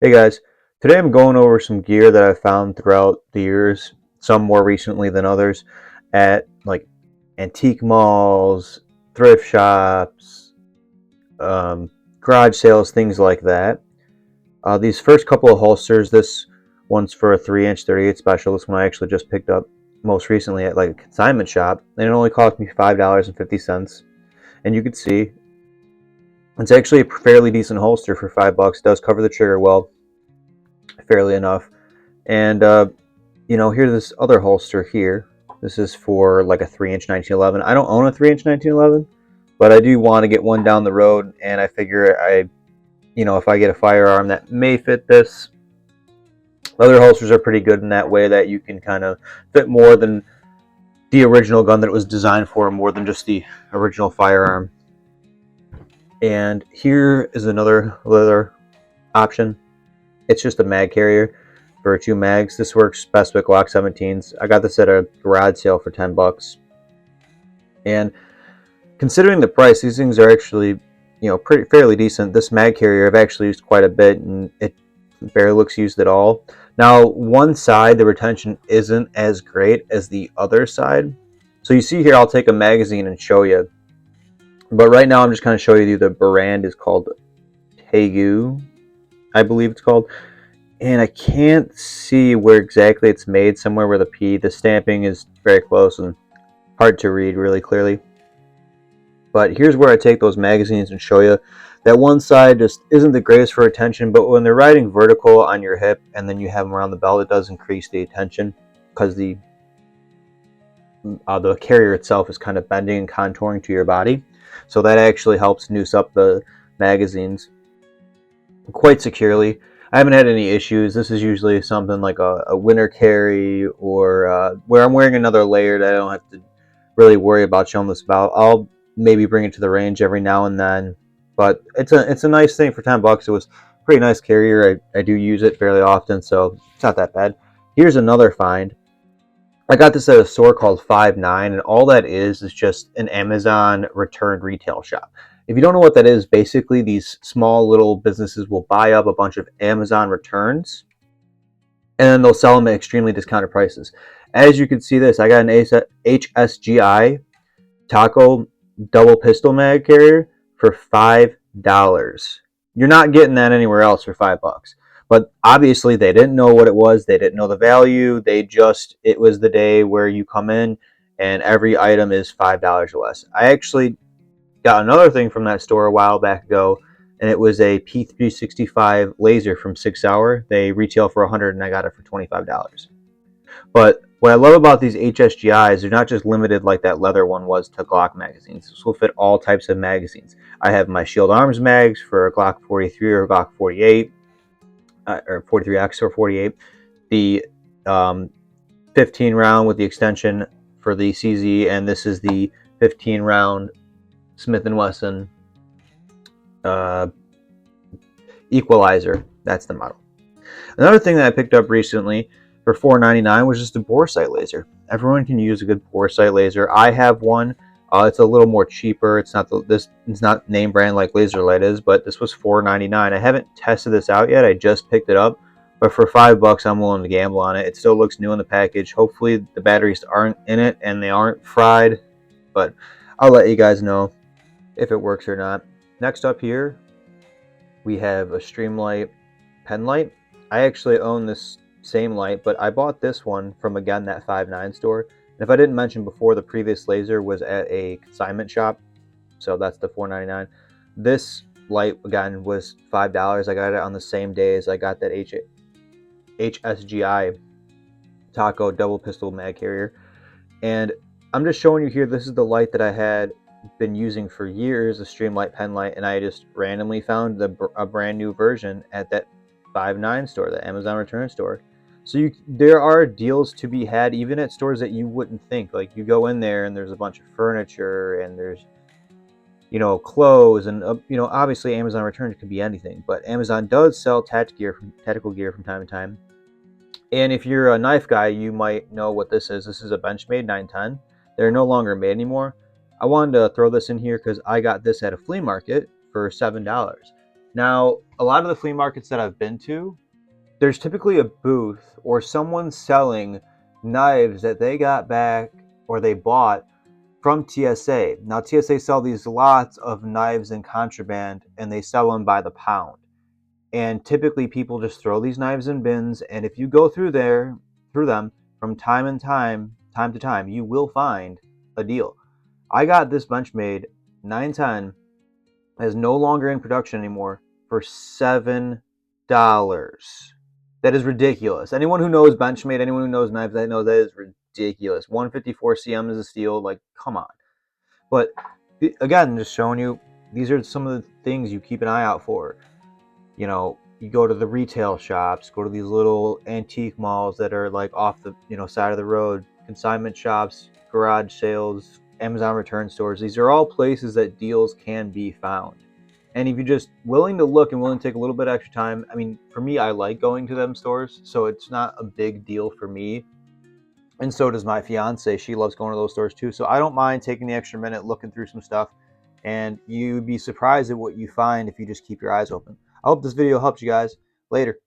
Hey guys, today I'm going over some gear that I've found throughout the years, some more recently than others, at like antique malls, thrift shops, um, garage sales, things like that. These first couple of holsters, this one's for a 3-inch 38 special. This one I actually just picked up most recently at like a consignment shop, and it only cost me $5.50. And you can see it's actually a fairly decent holster for $5. It does cover the trigger well, fairly enough. And here's this other holster here. This is for like a 3-inch 1911. I don't own a 3-inch 1911, but I do want to get one down the road, and I figure if I get a firearm that may fit this, other holsters are pretty good in that way that you can kind of fit more than the original gun that it was designed for, more than just the original firearm. And here is another leather option. It's just a mag carrier for 2 mags. This works best with Glock 17s. I got this at a garage sale for $10. And considering the price, these things are actually, pretty fairly decent. This mag carrier I've actually used quite a bit, and it barely looks used at all. Now, one side, the retention isn't as great as the other side. So you see here, I'll take a magazine and show you. But right now, I'm just kind of showing you the brand is called Tegu, I believe it's called. And I can't see where exactly it's made, somewhere where the stamping is very close and hard to read really clearly. But here's where I take those magazines and show you that one side just isn't the greatest for attention, but when they're riding vertical on your hip and then you have them around the belt, it does increase the attention because the carrier itself is kind of bending and contouring to your body. So that actually helps noose up the magazines quite securely. I haven't had any issues. This is usually something like a winter carry, or where I'm wearing another layer that I don't have to really worry about showing this about. I'll maybe bring it to the range every now and then, but it's a nice thing for $10. It was a pretty nice carrier. I do use it fairly often, so it's not that bad. Here's another find. I got this at a store called Five Nine, and all that is just an Amazon returned retail shop. If you don't know what that is, basically these small little businesses will buy up a bunch of Amazon returns, and then they'll sell them at extremely discounted prices. As you can see this, I got an HSGI Taco double pistol mag carrier for $5. You're not getting that anywhere else for $5. But obviously they didn't know what it was. They didn't know the value. It was the day where you come in and every item is $5 or less. I actually got another thing from that store a while back ago, and it was a P365 laser from 6 Hour. They retail for $100, and I got it for $25. But what I love about these HSGIs, they're not just limited like that leather one was to Glock magazines. This will fit all types of magazines. I have my Shield Arms mags for a Glock 43 or Glock 48, or 43X or 48. The 15 round with the extension for the CZ, and this is the 15 round Smith & Wesson Equalizer. That's the model. Another thing that I picked up recently for $4.99 was just a bore sight laser. Everyone can use a good bore sight laser. I have one. It's a little more cheaper. It's not name brand like Laserlight is, but this was $4.99. I haven't tested this out yet. I just picked it up, but for $5, I'm willing to gamble on it. It still looks new in the package. Hopefully the batteries aren't in it and they aren't fried, but I'll let you guys know if it works or not. Next up here, we have a Streamlight pen light. I actually own this same light, but I bought this one from, again, that 5.9 store. And if I didn't mention before, the previous laser was at a consignment shop, so that's the $4.99. This light, again, was $5. I got it on the same day as I got that HSGI Taco double pistol mag carrier. And I'm just showing you here, this is the light that I had been using for years, a Streamlight pen light, and I just randomly found a brand new version at that 5.9 store, the Amazon return store. So there are deals to be had even at stores that you wouldn't think. Like, you go in there and there's a bunch of furniture and there's clothes, and obviously Amazon returns could be anything, but Amazon does sell tactical gear from time to time. And if you're a knife guy, you might know what this is. This is a Benchmade 910. They're no longer made anymore. I wanted to throw this in here because I got this at a flea market for $7. Now, a lot of the flea markets that I've been to, there's typically a booth or someone selling knives that they got back or they bought from TSA. Now, TSA sell these lots of knives in contraband and they sell them by the pound. And typically people just throw these knives in bins, and if you go through them from time to time, you will find a deal. I got this Benchmade 910 is no longer in production anymore for $7. That is ridiculous. Anyone who knows Benchmade, anyone who knows knives, that knows that is ridiculous. 154 cm is a steel. Like, come on. But again, just showing you, these are some of the things you keep an eye out for. You know, you go to the retail shops, go to these little antique malls that are like off the side of the road, consignment shops, garage sales, Amazon return stores. These are all places that deals can be found. And if you're just willing to look and willing to take a little bit extra time, I mean, for me, I like going to them stores, so it's not a big deal for me. And so does my fiance. She loves going to those stores too. So I don't mind taking the extra minute looking through some stuff. And you'd be surprised at what you find if you just keep your eyes open. I hope this video helped you guys. Later.